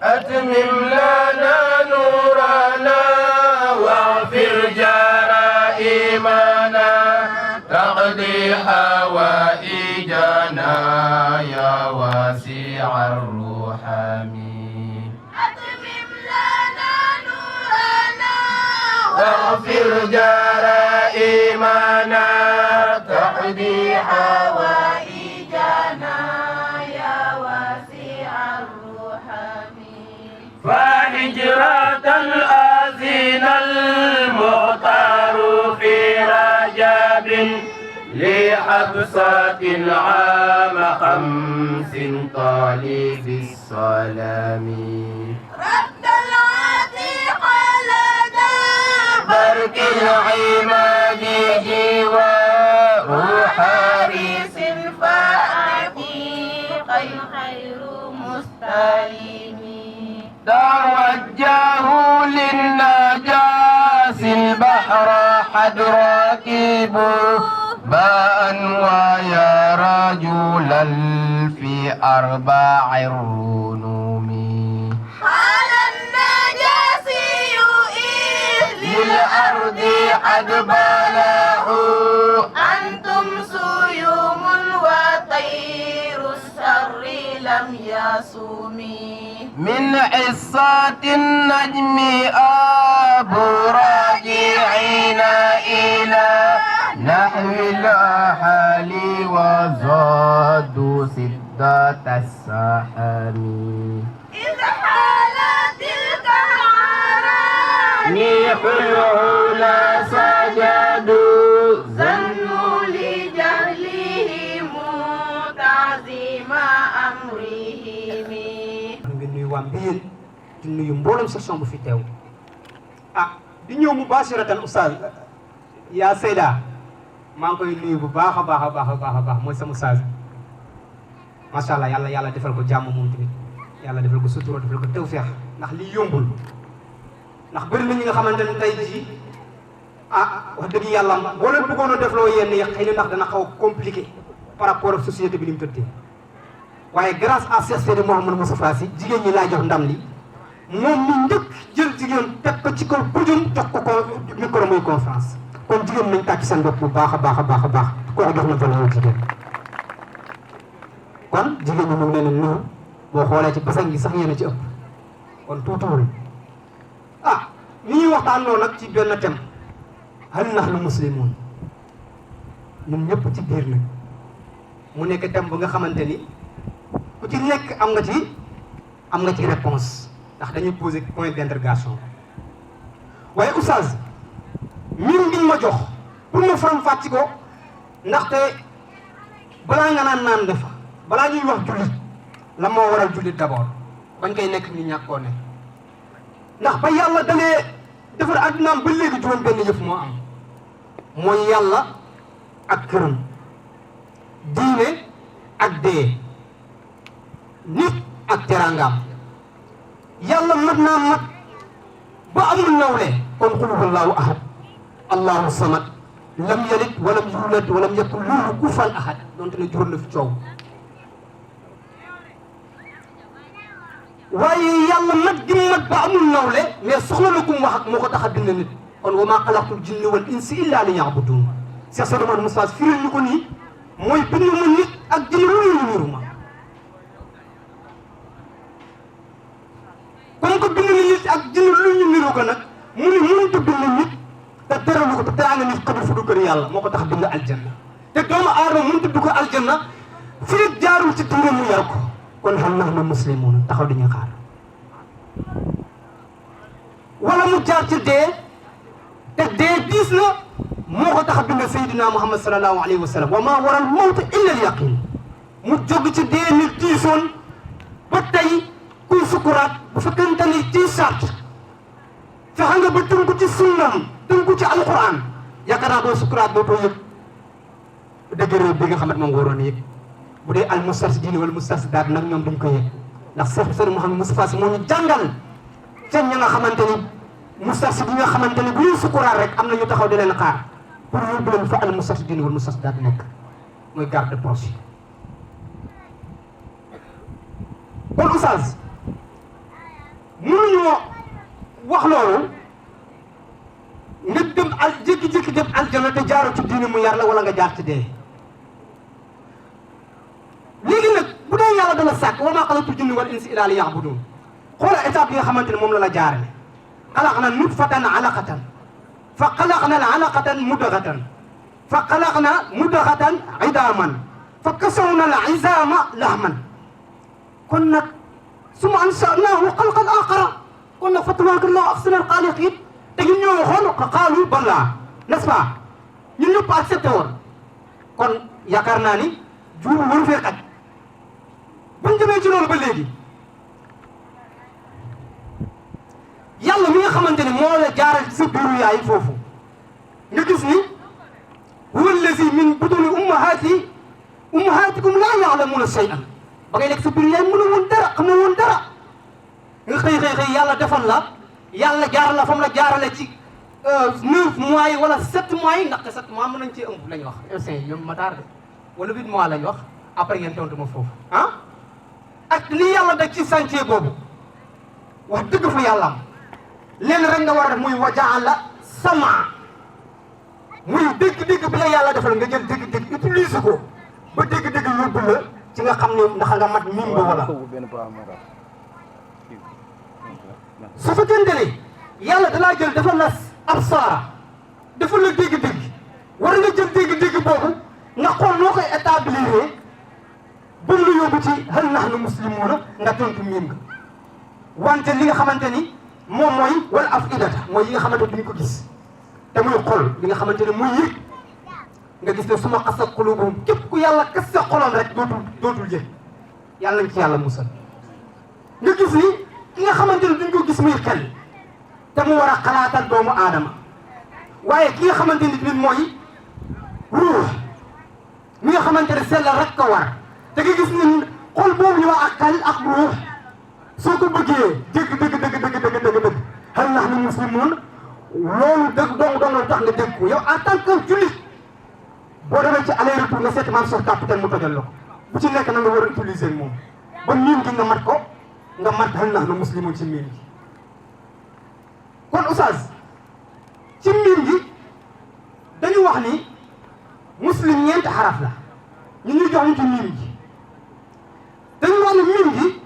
أتمم لنا نورنا واغفر جرائمنا تقضي حوائجنا يا واسع الرحم. أتمم لنا نورنا واغفر جرائمنا تقضي حوائجنا يا واسع الرحم. فهجرة الآذين المختار في رجب لحبسة العام 5 طالب السلام. رد العتيق لدى برك العماد جوار حارس فعتيق خير مستلم. توجه للنجاس البحر حد راكب باء ويا رجلا في 4 الرنوم. قال النجاسي للأرض قد بلغوا أنتم سيوم وطير السر لم يصومي. من عصات النجم أبو راجعين إلى نحو الأحال وزادوا سدة السحام. إذ حال تلك العراني نيح العلا سجدوا ظنوا لجهلهم تعظيم أمرهم. nga nuyu waa Mbiyeen di nuyu mboolem section bu fi teew di ñëw mubashiratan oustaz yaa Seyda maa ngi koy nuyu bu baax a baax a baax a baax a baax mooy sama oustaz macha allah yàlla defal ko jàmm moom tamit yàlla defal ko sutura defal ko tawfeex ndax lii yombul ndax bëri na ñi nga xamante ne tey jii wax dëgg yàlla boo leen bëggoon a defloo yenn yi xëy na ndax dana xaw a compliqué par rapport ak société bi ni mu tëddee waaye grâce à Cheikh Seydi Mouhamadou Moustapha Sy jigéen ñi laa jox ndam li moom mi njëkk jël jigéen teg ko ci kaw podium jox ko micro muy conférence kon jigéen nañ tàcc seen bopp bu baax a baax a baax a baax kooku jox na valeur jigéen kon jigéen ñi moom nee na nuyu boo xoolee ci basan gi sax yéen a ci ëpp kon tuutuwul ni ñuy waxtaan loolu nag ci benn thème hal nahnu muslimun ñun ñëpp ci biir nag mu nekk thème bu nga xamante ni ku ci nekk am nga ci réponse ndax dañuy poser point d'interrogation waaye oustaz mbir ngiñ ma jox pour ma faram fàcc ko ndaxte balaa nga naan defa balaa ñuy wax jullit la moo waral jullit d'abord bañ koy nekk ñu ñàkkoo ne ndax ba yàlla dalee defar àddunaam ba léegi juróom benn yëf moo am mooy yàlla ak këram diine ak dee nit ak teraangaam yàlla mat naa mat ba amul nawle kon qul huwallahu ahad allahu samad lam yalid walam yulad walam yakun lahu kufuwan ahad donte ne juróom na fi coow waaye yàlla mat gi mat ba amul nawle mais soxla na ku mu wax ak moo ko tax a bind nit kon wa maa xalaqtul jinna wal insa illa liya'budun Cheikh Seydi Mouhamadou Moustapha firi ñu ko nii mooy bind ma nit ak jinne lu ñu niru ma comme que bind na nit ak jinne lu ñu niru ko nag mu ni mënut a bind nit te teralu ko te teraanga nit ko fu du kër yàlla moo ko tax bind aljanna te doomu aadama mënut a dugg aljanna fii jaarul ci diine mu yar ko kon hal nahnu muslimuun taxaw di ñu xaar wala mu jaar ci dee te dee diis na moo ko tax a bind Seydina Muhammad sallallahu alayhi wa sallam wa maa waral mawta illa al yaqin mu jóg ci dee nit diisoon ba tey kuy sukuraat bu fekkente ni ci sart fexe nga ba tënku ci sunnam tënku ci alquran yaakaar naa boo sukuraat dootoo yëg dëgg bi nga xamante moom nga waroon yëg bu dee al mustarsidiin wala mustarsidaat nag ñoom duñ ko yëg ndax Cheikh Seydi Mouhamadou Moustapha Sy moo ñu jàngal ca ña nga xamante ni mustarsidiin nga xamante ni bu ñuy sukuraat rek am na ñu taxaw di leen xaar pour yóbbu leen fa al mustarsidiin wala mustarsidaat nekk mooy garde poche yi kon oustaz mënuñoo wax loolu nga dem al jékki-jékki dem aljana te jaaroo ci diine mu yar la wala nga jaar ci dee. léegi nag bu dee yàlla dana sàkk wa maa xalaqtul jinna wal insa illaa liya'buduun xoola étape bi nga xamante ne moom la la jaarale xalaqna nutfatan alaqatan fa xalaqna al alaqatan mudghatan fa xalaqna mudghatan idaaman fa kasawna al izaama lahman kon nag summa ansha'naahu xalqan aaxara kon nag fa tabaarakallaahu ahsanul xaaliqiin te ñun ñoo waxoon qaalu balaa n'est-ce pas ñun ñëpp accepté woon kon yaakaar naa ni juum waru fee xaj buñ demee ci loolu ba léegi yàlla mi nga xamante ni moo la jaaral ci sa biiru yaay foofu nga gis ni huwa allazi min butuni ummahatikum laa ya'lamuuna shay'an ba ngay nekk sa biiru yaay mënu woon dara xamoo woon dara nga xëy yàlla defal la yàlla jaaral la fa mu la jaarale ci 9 mois yi wala 7 mois yi ndax 7 mois mën nañ cee ëmb lañ wax instant ñoom ma tardé wala 8 mois lañ wax après ngeen tontu ma foofu ah ak li yàlla daj ci chantier boobu wax dëgg fa yàlla am leen rek nga war a def muy wajaala sama muy dégg-dégg bi la yàlla defal nga jël dégg-dégg utiliser ko ba dégg-dégg yóbbu la ci nga xam ne ndax nga mat miin ba wala su fekkente ne yàlla dalaa jël defal la absaara defal la dégg-dégg war nga jël dégg-dégg boobu nga xool noo koy établir ba mu la yóbbu ci hal nahnu muslimuuna nga tontu miin nga wante li nga xamante ni moom mooy wal afidata mooy yi nga xamante duñ ko gis te muy xol li nga xamante ne muy yëg nga gis ne suma qasat qulubuhum képp ku yàlla kas sa xolam rek dootul yëg yàlla nañ ci yàlla musal nga gis ni ki nga xamante ne duñ ko gis muy xel te mu war a xalaatal doomu aadama waaye ki nga xamante ni tamit mooy ruux mi nga xamante ne sellal rek ko war te nga gis ni xol boobu ñu wax ak xel ak ruux soo ko bëggee dëgg hal nahnu muslimuun loolu dëgg dong tax nga dégg ko yow en tant que jullit boo demee ci aller retour nga seeti maam Cheikh capitaine mu tojal la ko bu ci nekk na nga war a utiliser moom ba miin gi nga mat ko nga mat hal nahnu muslimuun ci miin gi kon oustaz ci miin gi dañu wax ni muslim ñeenti xaraf la ñu ñuy jox ñu ci miin gi dañu wax ni miin gi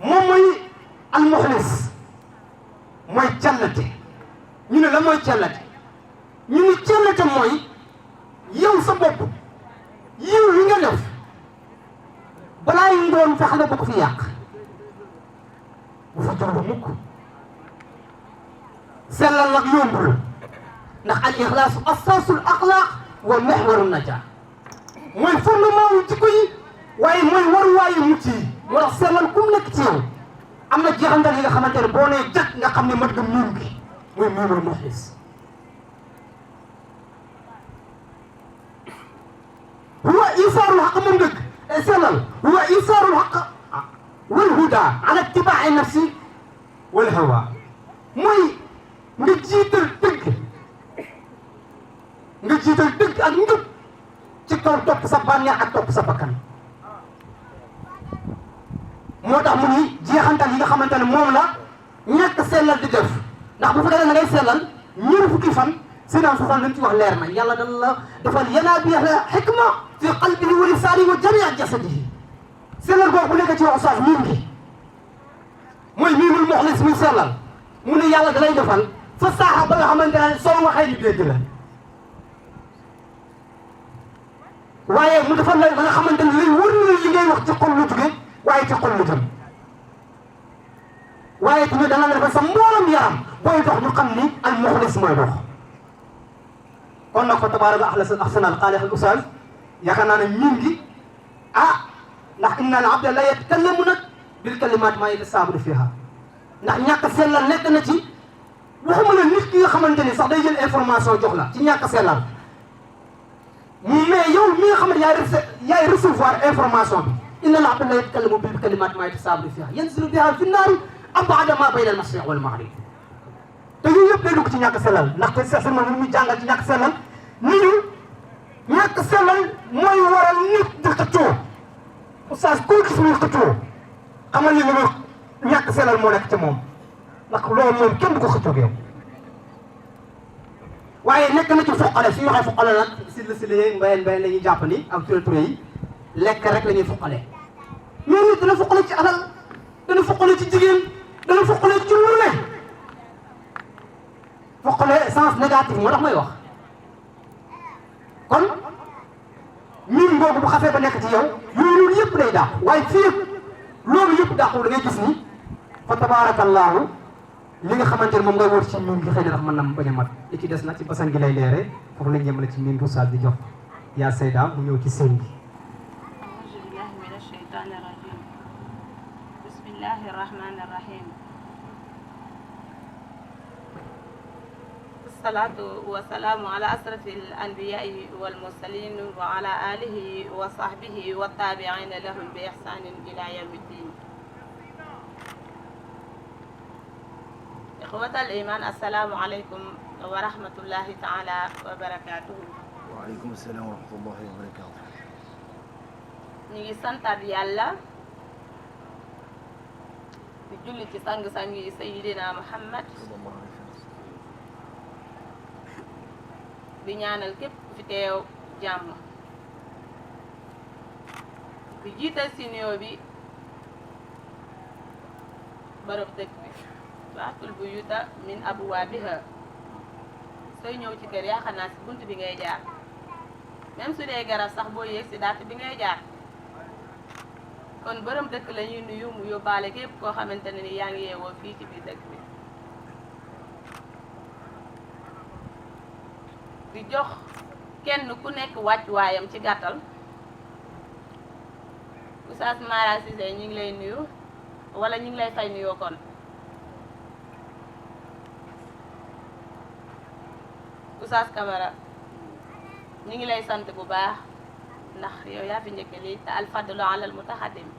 moom mooy almuxlis mooy cellate ñu ne la mooy cellate ñu ne cellate mooy yow sa bopp yiw yi nga def balaa yi ngoon fexe nga ko fi yàq bu fa jor ba mukk sellal nag yombul ndax al ixlaasu asaasul axlaaq wa mexwaru najaa mooy fondement wu jikko yi waaye mooy waruwaayu mucc yi moo tax sellal ku mu nekk ci yow am na jeexantal yi nga xamante ne boo nee jàkk nga xam ne mat nga miin gi muy miinul muxlis huwa isaarul xaq moom dëgg sellal huwa isaarul xaq wal huda ala itibaa'i nafsi wal hawa mooy nga jiital dëgg ak njub ci kaw topp sa bànneex ak topp sa bakkan moo tax mu ni jeexantal yi nga xamante ne moom la ñàkk sellal di def ndax bu fekkee da ngay sellal ñeent fukki fan sinon sa fan lañ ci wax leer na yàlla dana la defal yanaabi'a hikma fi qalbihi wa lisaanihi wa jamii jasadihi sellal boobu bu nekk ci wax oustaz miin gi mooy miinul muxlis muy sellal mu ne yàlla dalay defal fa saaxa ba nga xamante ne soo waxee ñu dégg la waaye mu defal la ba nga xamante ne lay wër na li ngay wax ci xol lu jóge waaye ci xol lu jëm waaye tamit dana la defal sa mboolam yaram booy dox ñu xam ni al muxlis mooy dox kon nag fa tabaaraka ahsanal xaaliqiin oustaz yaakaar naa ne miin gi ndax inna al abda la yatakallamu nag bil kalimaat maa yatasaabaru fiihaa ndax ñàkk sellal nekk na ci waxuma la nit ki nga xamante ni sax day jël information jox la ci ñàkk sellal mais yow mi nga xamante yaay recevoir information bi inna al abda la yatakallamu bil kalimaat maa yatasaabaru fiihaa yanzilu bihaa fi nnaari ab'ada maa bayna al mashriq wal maghrib te yooyu yëpp day dugg ci ñàkk sellal ndaxte Seex Sirma mu jàngal ci ñàkk sellal ni ñu ñàkk sellal mooy waral nit di xëccoo oustaz koo gis muy xëccoo xamal ni lu ñàkk sellal moo nekk ci moom ndax loolu moom kenn du ko xëccoog yow waaye nekk na ci fuqale suñu waxee fuqale nag si la yeeg mbayeen la ñuy jàppandi ak turé yi lekk rek la ñuy fuqale mais nit dana fuqale ci alal dana fuqale ci jigéen dana fuqale ci lu ne fuqale sens négatif moo tax may wax kon miin boobu bu xasee ba nekk ci yow loolu yëpp day dàq waaye fii loolu yëpp dàqul da ngay gis ni fa tabaarakallaahu li nga xamante ne moom ngay wër ci miin gi xëy na dafa mën na bañ a mat li ci des nag ci basan gi lay leere foofu lañ yemale ci miin bu saal di jox yaa Seyda mu ñëw ci seen bi أعوذ بالله من الشيطان الرجيم بسم الله الرحمن الرحيم الصلاة والسلام على أشرف الأنبياء والمرسلين وعلى آله وصحبه والتابعين لهم بإحسان إلى يوم الدين إخوة الإيمان السلام عليكم ورحمة الله تعالى وبركاته وعليكم السلام ورحمة الله وبركاته. ñu ngi santaat yàlla di julli ci sang-sang yi Seydina Muhammad صلى الله عليه وسلم. di ñaanal képp ku fi teew jàmm di jiital si nuyoo bi bërëb dëkk bi waatul buyuta min abwaabiha sooy ñëw ci kër yaakaar naa si bunt bi ngay jaar même su dee garab sax boo yéeg si daat bi ngay jaar kon bërëm dëkk la ñuy nuyu mu yóbbaale képp koo xamante ne ni yaa ngi yeewoo fii ci biir dëkk bi di jox kenn ku nekk wàccuwaayam ci gàttal Oustaz Mara Cissé ñu ngi lay nuyu wala ñu ngi lay fay nuyoo kon Oustaz Camara ñu ngi lay sant bu baax ndax yow yaa fi njëkk lii te alfadlu ala al mutaxaddim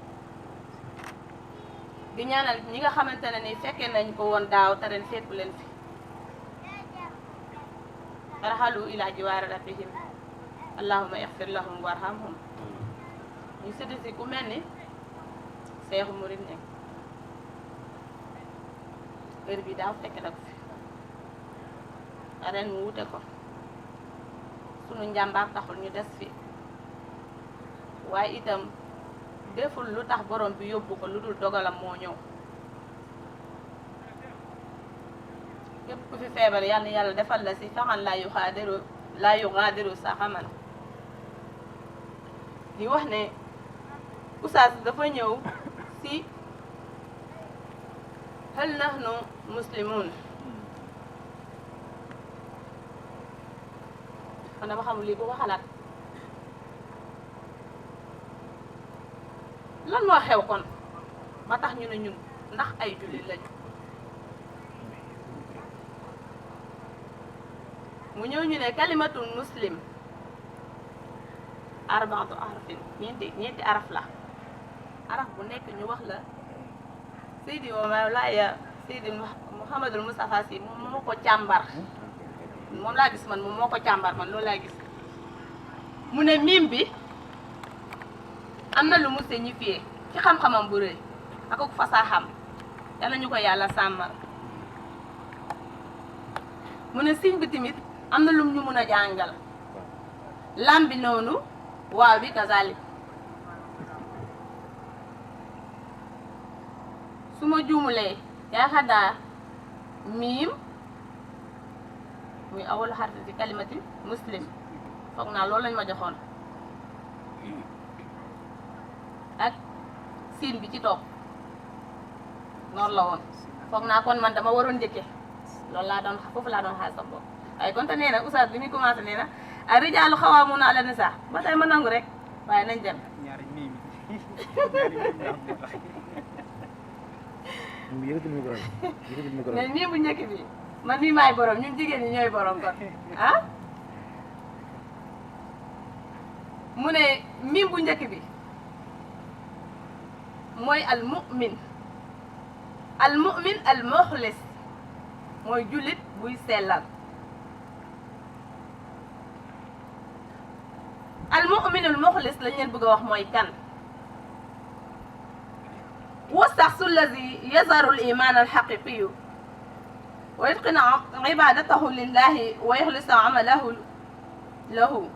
di ñaanal ñi nga xamante ne ni fekkee nañ ko woon daaw te ren fekku leen fi raxalu ila jiwaari rabbihim allahumma ixfir lahum warhamhum ñu sëdd si ku mel ni Seexu Murid nekk heure bi daaw fekk na ko fi ren mu wute ko sunu njàmbaar taxul ñu des fi waaye itam deful lu tax borom bi yóbbu ko lu dul dogalam moo ñëw képp ku fi feebar yal na yàlla defal la si faxan laa yuxaadiru saxaman di wax ne Oustaz dafa ñëw si hal nahnu muslimun kon dama xamul lii bu ko xalaat lan moo xew kon ba tax ñu ne ñun ndax ay jullit lañu mu ñëw ñu ne kalimatul muslim arbaatu arafin ñeenti araf la araf bu nekk ñu wax la Seydi wa Mawlaaya Seydi Mouhamadul Moustapha Sy moom moo ko càmbar moom laa gis man moom moo ko càmbar man loolu laa gis mu ne mim bi am na lu mu signifié ci xam-xamam bu rëy ak ak fasaaxam yàlla ñu ko yàlla sàmmal mu ne siñ bi tamit am na lum ñu mun a jàngal lam bi noonu waaw bi kazalik su ma juumulee yaakaar naa miim muy awal xarfi ci kalimati muslim foog naa loolu lañ ma joxoon ak siin bi ci topp noonu la woon foog naa kon man dama waroon njëkke loolu laa doon foofu laa doon xaar sa bopp waaye kon te nee na Oustaz bi muy commencé nee na a rijaalu xawaamuuna ala nisaa ba tey ma nangu rek waaye nañ dem mais mii bu njëkk bi man mii maay borom ñun jigéen ñi ñooy borom kon ah mu ne mii bu njëkk bi mooy al mu'min al muxlis mooy jullit buy sellal al mu'min al muxlis lañ leen bëgg a wax mooy kan wa saxsu allazi yazaru al iman al xaqiqiyu ويتقن عبادته لله ويخلص عمله له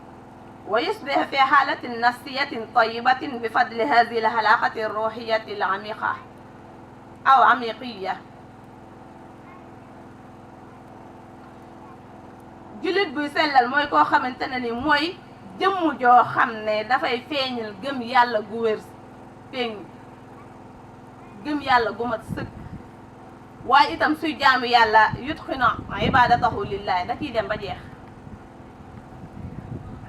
ويصبح في حالة نفسية طيبة بفضل هذه العلاقة الروحية العميقة أو عميقية. jullit buy sellal mooy koo xamante ne ni mooy jëmm joo xam ne dafay feeñal gëm yàlla gu wér feeñ gëm yàlla gu mat sëkk waaye itam suy jaamu yàlla yutqina ibadatahu lillahi da ciy dem ba jeex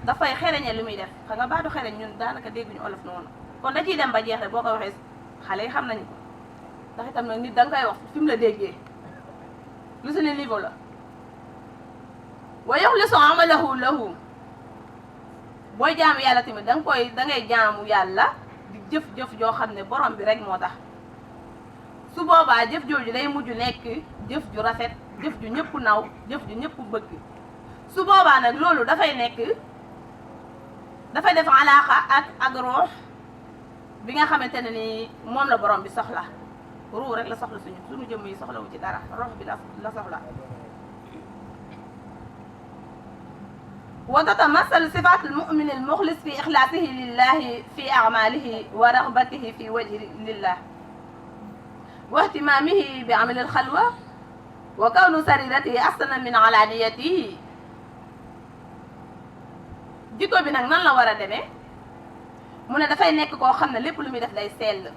dafay xereñe li muy def xam nga baatu xereñ ñun daanaka dégguñu olof noonu kon da ciy dem ba jeex rek boo ko waxee xale yi xam nañu ko ndax itam nag nit da nga koy wax fi mu la déggee lu su ne niveau la wa yuxlisu amalahu lahu booy jaamu yàlla tamit da ngay jaamu yàlla di jëf-jëf joo xam ne borom bi rek moo tax su boobaa jëf jooju day mujj nekk jëf ju rafet jëf ju ñëpp naw jëf ju ñëpp bëgg su boobaa nag loolu dafay def alaaqa ak ruux bi nga xamante ne ni moom la borom bi soxla ruux rek la soxla suñu jëmm yi soxlawu ci dara ruux bi la soxla وتتمثل صفات المؤمن المخلص في إخلاصه لله في أعماله ورغبته في وجه لله واهتمامه بعمل الخلوة وكون سريرته أحسن من علانيته. jikko bi nag nan la war a demee mu ne dafay nekk koo xam ne lépp lu muy def day sell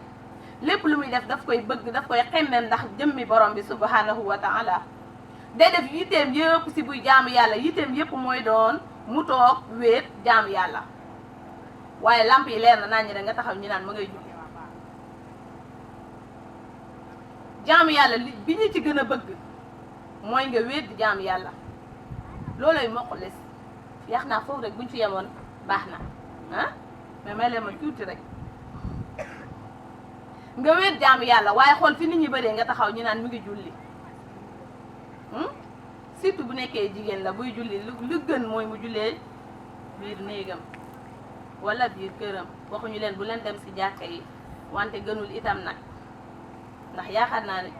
lépp lu muy def daf koy bëgg daf koy xemmem ndax jëmmi borom bi subhanahu wa taala day def yitteem yëpp si buy jaamu yàlla yitteem yëpp mooy doon mu toog wéet jaamu yàlla waaye lamp yi leer na naan ñi rek nga taxaw ñu naan ma ngay julli jaamu yàlla bi ñu ci gën a bëgg mooy nga wéet di jaamu yàlla loolay muxlis yax naa foofu rek buñ fi yemoon baax na ah mais may leen ma tuuti rek nga wéet jaamu yàlla waaye xool fi nit ñi bëree nga taxaw ñu naan mi ngi julli surtout bu nekkee jigéen la buy julli lu gën mooy mu jullee biir néegam wala biir këram waxuñu leen bu leen dem ci jàkka yi wante gënul itam nag ndax yaakaar naa ne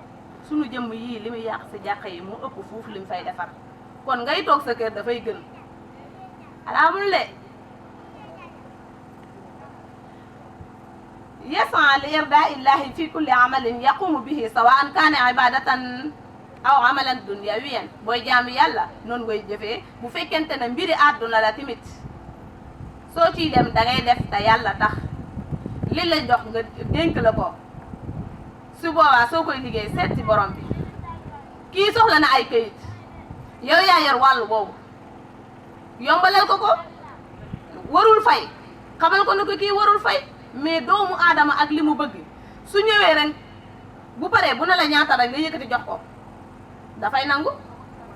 sunu jëmm yii li muy yàq ci jàkka yi mu ëpp fuuf li mu fay defar kon ngay toog sa kër dafay gën alaamul le yas'a li irdaa illahi fi kulli amalin yaqumu bihi sawa'an kaana ibadatan aw amalan dunyawiyan booy jaamu yàlla noonu ngay jëfee bu fekkente ne mbiri àdduna la tamit soo ciy dem da ngay def te yàlla tax li la jox nga dénk la ko su boobaa soo koy liggéey seet ci borom bi kii soxla na ay këyit yow yaa yor wàllu boobu yombalal ko warul fay xamal ko ne ko kii warul fay mais doomu aadama ak li mu bëgg su ñëwee ren bu paree bu na la ñaata rek nga yëkkati jox ko dafay nangu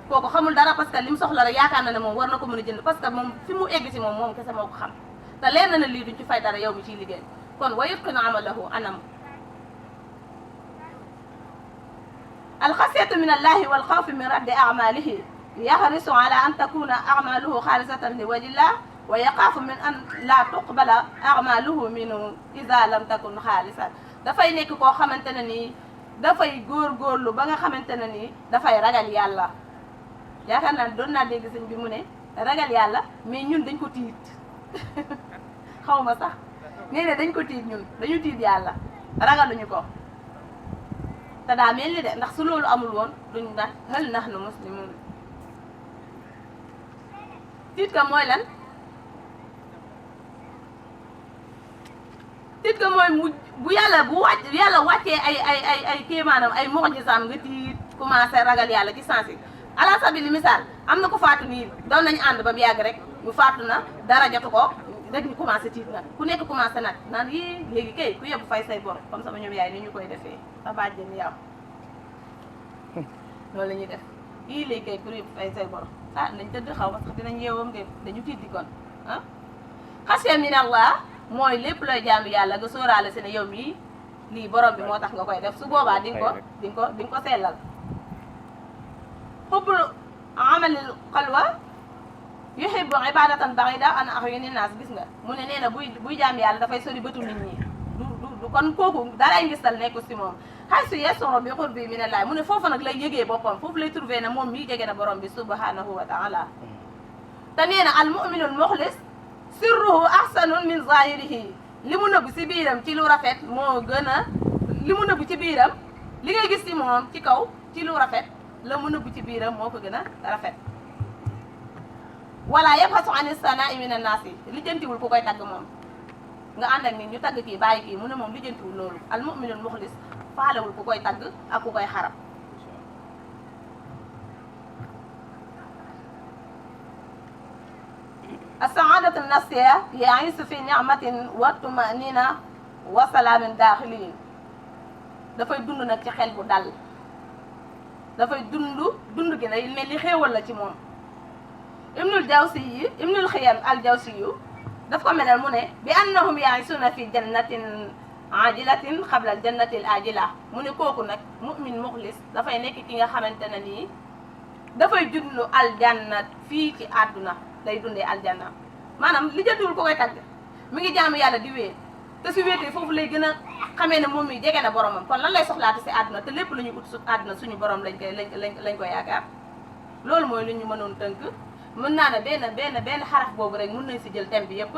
kooku xamul dara parce que li mu soxla rek yaakaar na ne moom war na ko mën a jënd parce que moom fi mu egg ci moom kese moo ko xam te leer na ne lii duñ ci fay dara yow mi ciy liggéey kon wa yutqinu amalahu anam alxasiyatu min allahi wal xawfi min raddi amalihi yaxrisu ala an takuna amaluhu xaalisatan li wajillah wa yaqaafu min an la tuqbala amaluhu minhu ida lam takun xaalisan dafay nekk koo xamante ne nii dafay góorgóorlu ba nga xamante ne nii dafay ragal yàlla yaakaar naa doon naa dégg sëñ bi mu ne ragal yàlla mais ñun dañ ko tiit xaw ma sax nee ne dañ ko tiit ñun dañu tiit yàlla ragaluñu ko te daa mel ni de ndax su loolu amul woon duñ nag hal nahnu muslimun tiit ka mooy lan tiit ka mooy mu bu yàlla wàccee ay kéemaanam ay mu'jizaam nga tiit commencé ragal yàlla ci sens yi ala sabili misaal am na ko faatu nii doon nañu ànd ba mu yàgg rek mu faatu na dara jotu ko rek ñu commencé tiit nag ku nekk commencé nag naan yii léegi kay ku yóbbu fay say bor comme sama ñoom yaay ni ñu koy defee sa bàjjen yow loolu la ñuy def yii léegi kay ku yóbbu fay say bor ah nañ tëdd xaw ma sax dinañ yeewam de dañu tiit di kon ah xasya min Allah mooy lépp looy jaamu yàlla nga sóoraale si ne yow mii lii borom bi moo tax nga koy def su boobaa di nga ko sellal xubbul amalil xalwa yuhibbu ibadatan baxida an ahyuni naas gis nga mu ne nee na buy jaam yàlla dafay sori bëtu nit ñi du kon kooku daray ngistal nekku si moom haysu yas'uru bi qurbi min Allah mu ne foofu nag lay yëgee boppam foofu lay trouvé ne moom mii jege na borom bi subhanahu wa taala te nee na al mu'minul muxlis sirruhu ahsanun min zahirihi li mu nëbb si biiram ci lu rafet moo gën a li mu nëbb ci biiram li ngay gis ci moom ci kaw ci lu rafet la mu nëbb ci biiram moo ko gën a rafet wala yabxasu an sanaa'i min annaasi lijjantiwul ku koy tagg moom nga ànd ak nit ñu tagg kii bàyyi kii mu ne moom lijjantiwul loolu al mu'minul muxlis faalewul ku koy tagg ak ku koy xarab as-saadatu nafsiya ya'iisu fi ni'matin wa tumanina wa salaamin daaxiliin dafay dund nag ci xel bu dal dafay dund gi day mel ni xéewal la ci moom ibnul xiyam al jawsi yu daf ko melal mu ne bi annahum ya'iisuuna fi jannatin ajilatin xabla al jannati al ajila mu ne kooku nag mu'min muxlis dafay nekk ki nga xamante ne nii dafay dund aljanna fii ci àdduna lay dundee aljanna maanaam li jëndiwul ko koy tagg mi ngi jaamu yàlla di wéet te su wéetee foofu lay gën a xamee ne moom mi jege na boromam kon lan lay soxlaate si àdduna te lépp lu ñu ut su àdduna suñu borom lañ koy yaakaar loolu mooy lu ñu mënoon tënk mën naa ne benn xaraf boobu rek mën nañ si jël thème bi yëpp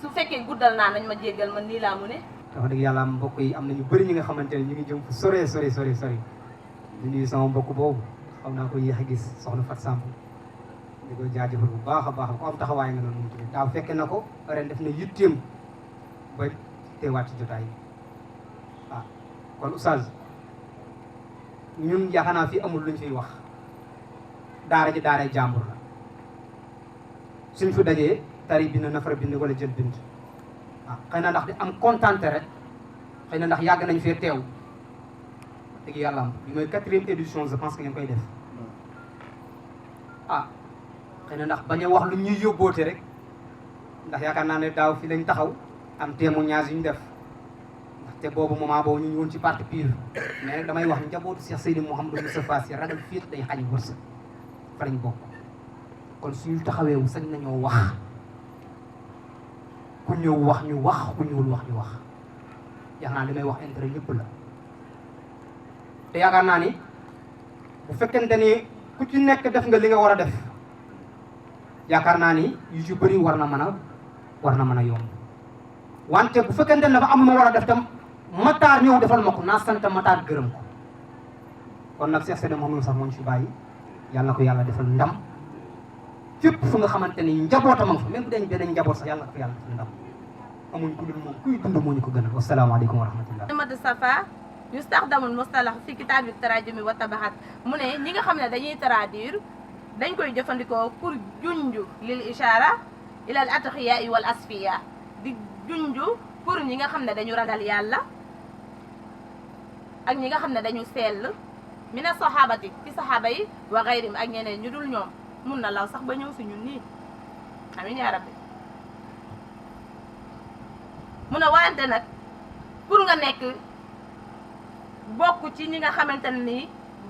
su fekkee guddal naa nañ ma jéggal man nii laa mu ne wax dëgg yàlla mbokk yi am na ñu bëri ñi nga xamante ne ñu ngi jëm fu sori di nuyu sama mbokk boobu xam naa ko yéex a gis soxna Fat Samb di ko jaajëfal bu baax a baax ko am taxawaay nga noonu mu tudd daaw fekke na ko ren def na yitteem ba teewaat ci jotaay waaw kon oustaz ñun yaakaar naa fii amul luñ fiy wax daara ji daara jàmbur la suñ fi dajee tari bind nafara bind wala jël bind waaw xëy na ndax di am kontante rek xëy na ndax yàgg nañ fee teew dëgg yàlla am bi mooy 4e édition je pense que ngeen koy def ah xëy na ndax bañ a wax lu ñuy yóbboote rek ndax yaakaar naa ne daaw fi lañ taxaw am témoignage yu ñu def ndaxte boobu moment boobu ñu ngi woon ci parti pire mais nag damay wax njabootu Cheikh Seydi Mouhamadou Moustapha Sy ragal fiit day xañ wërsëg fa lañ bokk kon suñu taxawee sañ nañoo wax ku ñëw wax ñu wax ku ñëwul wax ñu wax yaakaar naa li may wax intérêt ñëpp la te yaakaar naa ni bu fekkente ni ku ci nekk def nga li nga war a def yaakaar naa ni yu ci bëri war na mën a yomb wante bu fekkente ne dafa am lu ma war a def tam Matar ñëw defal ma ko naa sant Matar gërëm ko kon nag Cheikh Seydi Mouhamadou sax moo ñu fi bàyyi yàlla na ko yàlla defal ndam fépp fu nga xamante ni njabootam fa même bu dee beneen njaboot sax yàlla na ko yàlla defal ndam amuñ ku dul moom kuy dund moo ñu ko gënal wasalaamaaleykum wa rahmatullah. Ahmad Safa yustaxdamul mustalah fi kitaabi tarajumi wa tabaxat mu ne ñi nga xam ne dañuy traduire dañ koy jëfandikoo pour junju lil ishara ila al atqiya wal asfiya di junju pour ñi nga xam ne dañu ragal yàlla ak ñi nga xam ne dañu sell mina sahabati ci saxaaba yi wa gayrim ak ñeneen ñu dul ñoom mun na law sax ba ñëw si ñun nii amiin yaa rabbi mun a wante nag pour nga nekk bokk ci ñi nga xamante ne nii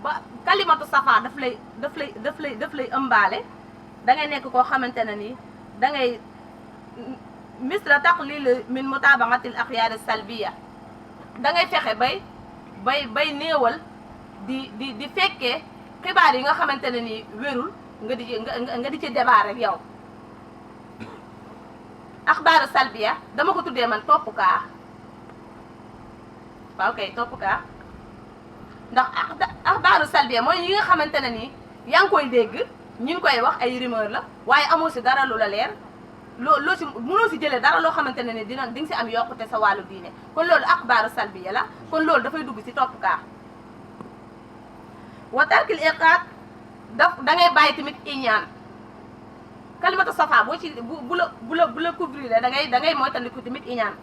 ba kalimatu safa daf lay ëmbaale da ngay nekk koo xamante ne nii da ngay misra taqlil min mutabaxatil axyaar salbiya da ngay fexe bay néewal di fekkee xibaar yi nga xamante ne nii wérul nga di ci débat rek yow axbaaru salbiya dama ko tuddee man topp kaa waaw kay topp kaa ndax axbaaru salbiya mooy yi nga xamante ne nii yaa ngi koy dégg ñi ngi koy wax ay rumeur la waaye amoo si dara lu la leer loo si mënoo si jëlee dara loo xamante ne ni di nga si am yokkute sa wàllu diine kon loolu axbaaru salbiya la kon loolu dafay dugg si topp kaa wa tarkil iqaat da ngay bàyyi tamit iñaan kalimatu safa boo ci bu la couvrir da ngay moytandiku tamit iñaan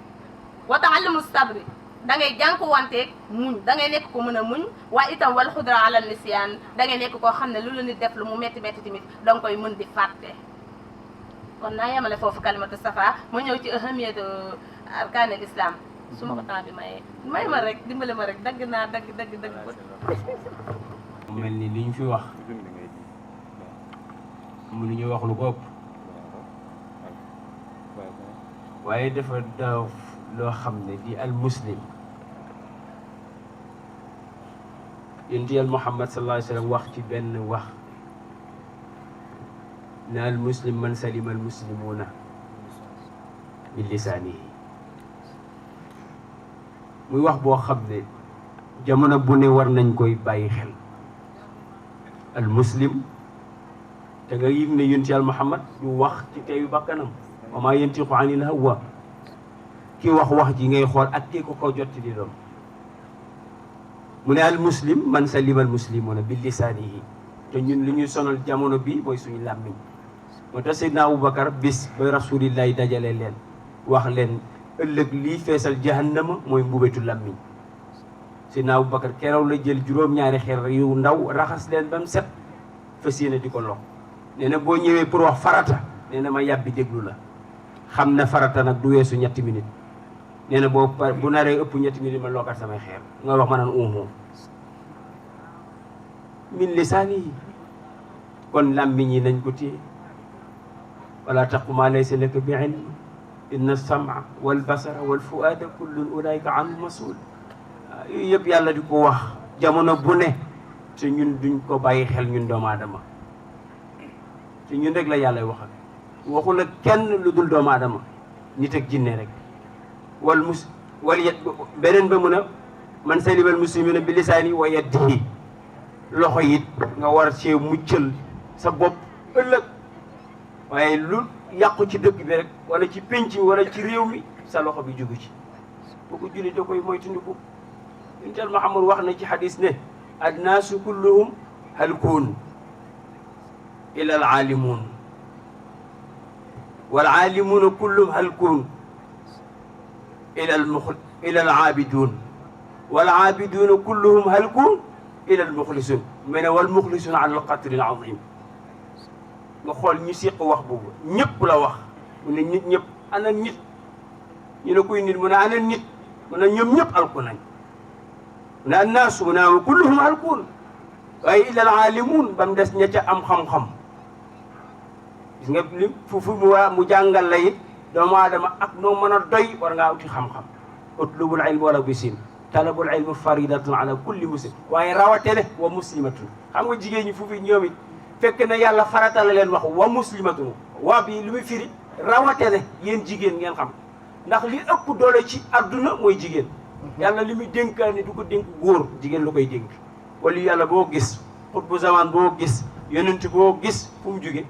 wa ta'allumu sabri da ngay jànkuwanteeg muñ da ngay nekk ko mën a muñ waaye itam wal xudra ala nisyaan da ngay nekk koo xam ne lu la nit def lu mu métti tamit da nga koy mën di fàtte kon naa yemale foofu kalimatu safa ma ñëw ci ahamiyatu arkaanil islam su ma ko temps bi may ma rek dimbale ma rek dagg mel ni li ñu fi wax mënuñu wax lu ko ëpp waaye dafa daaw loo xam ne di al muslim yonent Yàlla Muhammad sallallahu alayhi wa sallam wax ci benn wax ne al muslim man salima al muslimuna bi lisaanihi muy wax boo xam ne jamono bu ne war nañ koy bàyyi xel al muslim te nga yëg ne yonent Yàlla Muhammad ñu wax ci teeyu bakkanam wa maa yantiqu anil hawa ki wax ji ngay xool ak kii ko jotti di doon mu ne al muslim man salima al muslimuna bi lisaanihi te ñun li ñuy sonal jamono bi mooy suñu làmmiñ moo tax Seydina Aboubacar bis ba rasulillahi dajale leen wax leen ëllëg lii feesal jahannama mooy mbubetu làmmiñ Seydina Aboubacar keroog la jël juróom-ñaari xeer yu ndaw raxas leen ba mu set fas yéene di ko lox nee na boo ñëwee pour wax farata nee na ma yàbbi déglu la xam na farata nag du weesu ñetti minutes nee na boo bu naree ëpp ñetti minutes ma lookat samay xeer nga wax ma naan min lisaanihi kon làmmiñ yi nañ ko téye wala taqfu maa laysa laka bi ilm inna as-sam'a wal basara wal fu'aada kullun ulaa'ika anhu mas'uul yooyu yëpp yàlla di ko wax jamono bu ne te ñun duñ ko bàyyi xel ñun doomu aadama te ñun rek la yàlla waxal waxul ak kenn lu dul doomu aadama nit ak jinne rek beneen ba mun a man salima al muslimina bi lisaani wa yadihi loxo it nga war cee muccal sa bopp ëllëg waaye lu yàqu ci dëkk bi rek wala ci pénc mi wala ci réew mi sa loxo bi jugu ci bu ko julli da koy moytandiku intel Muhammad wax na ci xadis ne annaasu kulluhum halkuun ila al aalimuun wal aalimuuna kulluhum halkuun ila al aabiduun wal aabiduuna kulluhum halkuun ila al muxlisuun mu ne wal muxlisuun ala al qadri al azim nga xool ñu siq wax boobu ñëpp la wax mu ne nit ñëpp ana nit ñu ne kuy nit mu ne ana nit mu ne ñoom ñëpp alku nañ mu ne annaasu mu ne kulluhum alkuun waaye illa al aalimuun ba mu des ña ca am xam-xam gis nga li fu mu jàngal la it doomu aadama ak noo mën a doy war ngaa uti xam-xam utlubul ilm wala bisin talabul ilm faridatun ala kulli muslim waaye rawatene wa muslimatun xam nga jigéen ñi fu fi ñoom it fekk na yàlla farata la leen wax wa muslimatun waa bi li muy firi rawatene yéen jigéen ngeen xam ndax li ëpp doole ci adduna mooy jigéen yàlla li muy dénkaani du ko dénk góor jigéen lu koy dénk wala yàlla boo gis xutbu zaman boo gis yonent boo gis fu mu jóge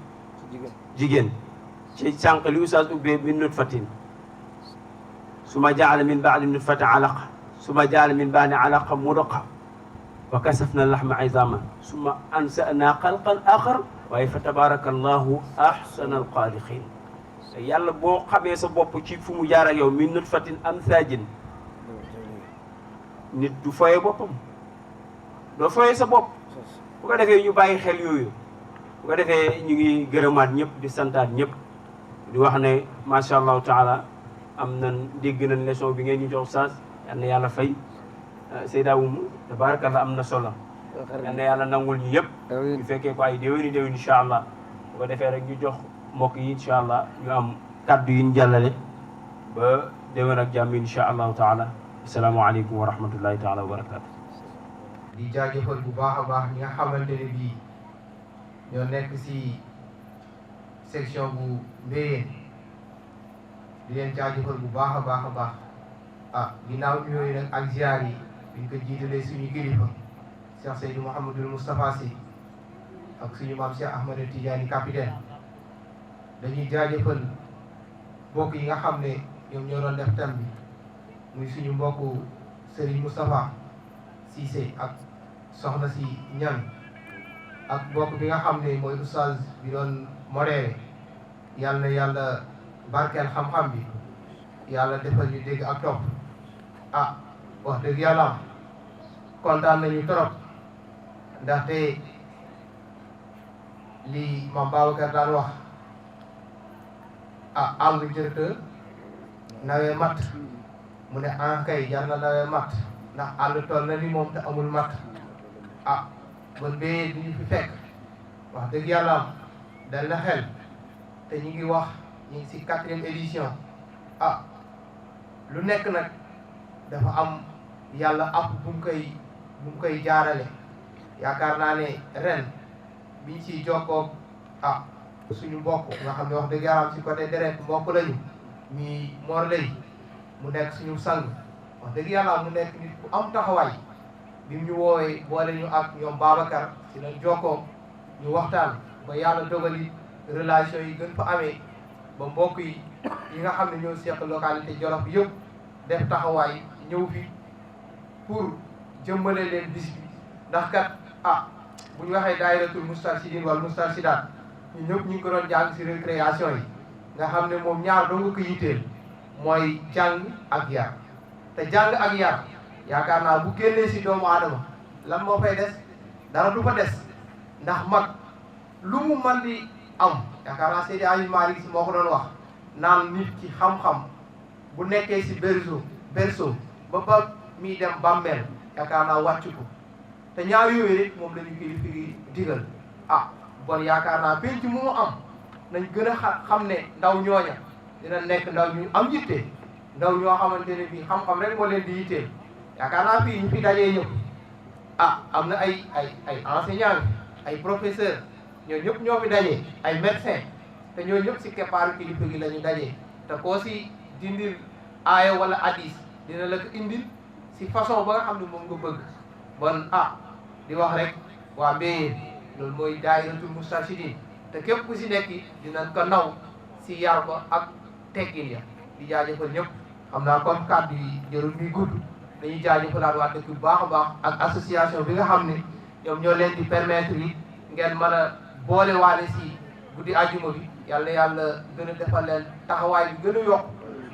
jigéen ci sànq li oustaz ubbee min nutfatin suma jaala min baadi nutfati alaqa suma jaala min baadi alaqa mudaqa wa kasafna lahma izama summa ansana xalqan axar waaye fa tabaraka allahu ahsana alxaaliqin yàlla boo xamee sa bopp ci fu mu jaar ak yow min nutfatin amsaajin nit du foye boppam doo foye sa bopp bu ko defee ñu bàyyi xel yooyu bu ko defee ñu ngi gërëmaat ñëpp di santaat ñëpp di wax ne macha allahu taala am nañ dégg nañ leçon bi ngeen ñu jox saas yal na yàlla fay Seyda Oumou tabarakallah am na solo yal na yàlla nangul ñu yëpp ñu fekkee ko ay déwéni déwén incha allah bu ko defee rek ñu jox mbokk yi incha allah ñu am kaddu yi ñu jàllale ba déwén ak jàmm incha allahu taala asalaamaaleykum wa rahmatullahi taala wa barakatu di jaajëfal bu baax a baax ñi nga xamante ne bii ñoo nekk si section bu Mbéyeen di leen jaajëfal bu baax a baax a baax ah ginnaaw yooyu nag ak ziar yi biñ ko jiitalee suñu kilifa Cheikh Seydou Mouhamadul Moustapha Sy ak suñu maam Cheikh Ahmed Tidiane capitaine dañuy jaajëfal mbokk yi nga xam ne ñoom ñoo doon def thème bi muy suñu mbokku Serigne Moustapha Cissé ak soxna si ñan ak mbokk bi nga xam ne mooy oustaz bi doon modéré yàlla na yàlla barkeel xam-xam bi yàlla defal ñu dégg ak topp ah wax dëgg yàlla am kontaan nañu trop ndaxte li Mame Babacar daan wax ah àll jërëtë nawee matt mu ne kay jar na nawee matt ndax àll toll na ni moom te amul matt ah bon bee du ñu fi fekk wax dëgg yàlla am dal na xel te ñu ngi wax ñu ngi si 4e édition ah lu nekk nag dafa am yàlla app bu mu koy jaarale yaakaar naa ne ren biñ ciy jokkoo suñu mbokk nga xam ne wax dëgg yàlla si côté deret mbokk lañu mi Mor Lay mu nekk suñu sang wax dëgg yàlla mu nekk nit ku am taxawaay bi mu ñu woowee boole ñu ak ñoom Babacar ci lañ jokkoo ñu waxtaan ba yàlla dogali relation yi gën fa amee ba mbokk yi nga xam ne ñoo seq localité Jolof bi yëpp def taxawaay ñëw fi pour jëmmale leen bis bi ndax kat bu ñu waxee daayiratul Moustarchidine wala Moustarchidaat ñu ñëpp ñu ngi ko doon jàng si récréation yi nga xam ne moom ñaar doo nga ko yitteel mooy jàng ak yar te jàng ak yar yaakaar naa bu génnee si doomu aadama lan moo fay des dara du fa des ndax mag lu mu mën di am yaakaar naa Seydi Hadji Malick Sy moo ko doon wax naan nit ki xam-xam bu nekkee si berceau ba muy dem bàmmeel yaakaar naa wàcc ko te ñaar yooyu rek moom la ñu koy fi digal bon yaakaar naa penc mu am nañ gën a xam ne ndaw ñooña dina nekk ndaw ñu am yitte ndaw ñoo xamante ne bii xam-xam rek moo leen di yitteel yaakaar naa fii ñu fi dajee ñëpp am na ay enseignants ay professeurs ñoo ñëpp ñoo fi dajee ay médecins te ñoo ñëpp si keppaaru kilifa gi la ñu dajee te koo si dindil aaya wala hadis dina la ko indil si façon ba nga xam ne moom nga bëgg bon di wax rek waa Mbéyeen loolu mooy daayiratul Moustarchidine te képp ku si nekk dinañ ko naw si yar ko ak teggin ya di jaajëfal ñëpp xam naa comme kàddu yi jërul muy gudd dañuy jaajëfalaat waa dëkk bu baax a baax ak association bi nga xam ne ñoom ñoo leen di permettre yi ngeen mën a boole waale si guddi àjjuma bi yàlla gën a defal leen taxawaay bi gën a yokk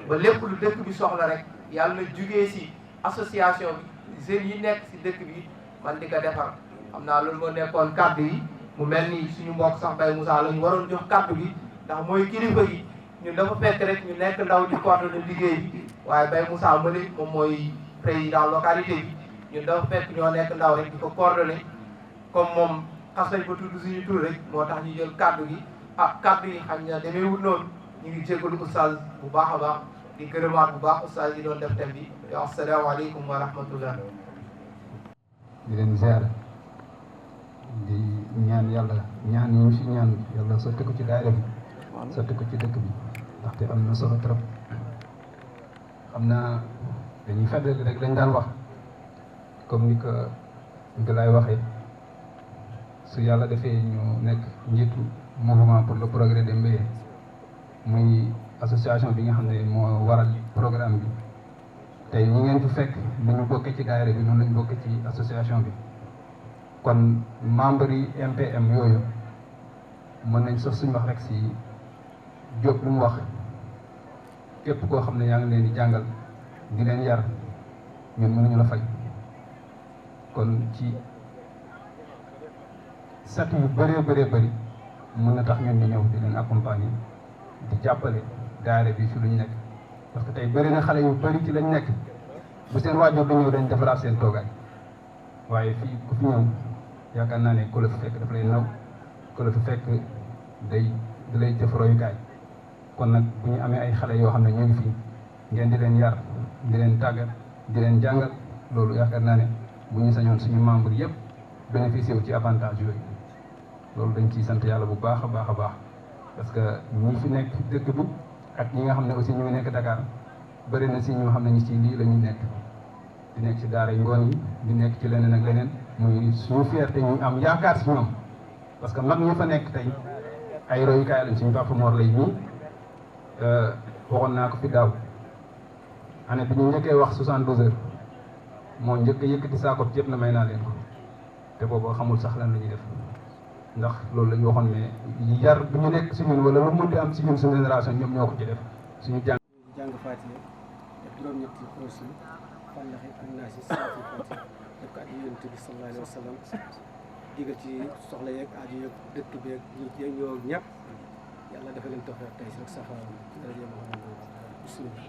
ba lépp lu dëkk bi soxla rek yàlla na jugee si association bi jeunes yi nekk si dëkk bi man di ko defar xam naa loolu moo nekkoon kàddu yi mu mel ni suñu mbokk sax Baye Moussa la ñu waroon jox kàddu gi ndax mooy kilifa gi ñun dafa fekk rek ñu nekk ndaw di coordonné liggéey bi waaye Baye Moussa Mële moom mooy président localité bi ñun dafa fekk ñoo nekk ndaw rek di ko coordonné comme moom xas nañ ko tudd suñu tur rek moo tax ñu jël kàddu gi kàddu yi xam na demee wut noonu ñu ngi jégalu oustaz bu baax a baax di gërëmaat bu baax oustaz yi doon def thème bi yow asalaamaaleykum wa rahmatullah. di leen ziar di ñaan yàlla ñaan yi ñu fi ñaan yàlla sotti ko ci daayira bi sotti ko ci dëkk bi ndaxte am na solo trop xam naa dañuy fàttali rek dañ daan wax comme ni ko Galaye waxee su yàlla defee ñu nekk njiitu mouvement pour le progrès des Mbéyeen muy association bi nga xam ne moo waral programme bi tey ñi ngeen fi fekk ni ñu bokkee ci daayira bi noonu lañu bokkee ci association bi kon membre yi MPM yooyu mën nañ sax suñu wax rek si Diop lu mu wax képp koo xam ne yaa ngi leen di jàngal di leen yar ñun mënuñu la fay kon ci sat yu bëree bëri mën na tax ñun ñu ñëw di leen accompagner di jàppale daayira bi fi lu ñu nekk parce que tey bëri na xale yu bëri ci lañ nekk bu seen waajur du ñëw dañ defaraat seen toogaay waaye fii ku fi ñëw yaakaar naa ne ku la fi fekk daf lay naw ku la fi fekk da lay def royukaay kon nag bu ñu amee ay xale yoo xam ne ñu ngi fii ngeen di leen yar di leen tàggat di leen jàngal loolu yaakaar naa ne bu ñu sañoon suñu membre yëpp bénéficié wu ci avantage yooyu loolu dañ ciy sant yàlla bu baax a baax a baax parce que ñi fi nekk dëkk bi ak ñi nga xam ne aussi ñu ngi nekk Dakar bëri na si ñoo xam ne ñi ci lii la ñuy nekk di nekk ci daara yi ngoon yi di nekk ci leneen ak leneen muy suñu fierté ñu am yaakaar si ñoom parce que mag ñu fa nekk tey ay royukaay lañ suñu Papa Mor Lay nii waxoon naa ko fi daaw année bi ñu njëkkee wax 72 heures moo njëkk a yëkkati saako yëpp na may naa leen ko te boobu xamul sax lan la ñuy def ndax loolu la ñu waxoon ne yar bu ñu nekk si ñun wala lu mën di am si ñun suñu génération ñoom ñoo ko ci def suñu jàng Faatiha def juróom-ñetti kursi Fallaxi ak Naasi salaatu Faatiha def ko ak Yonent bi sallallahu alayhi wa sallam digal ci soxla yeeg aajo yeeg dëkk beeg nit yeeg ñoo ñëpp yàlla dafa leen tawfeex tey si rek safa daraja Muhammad bismillah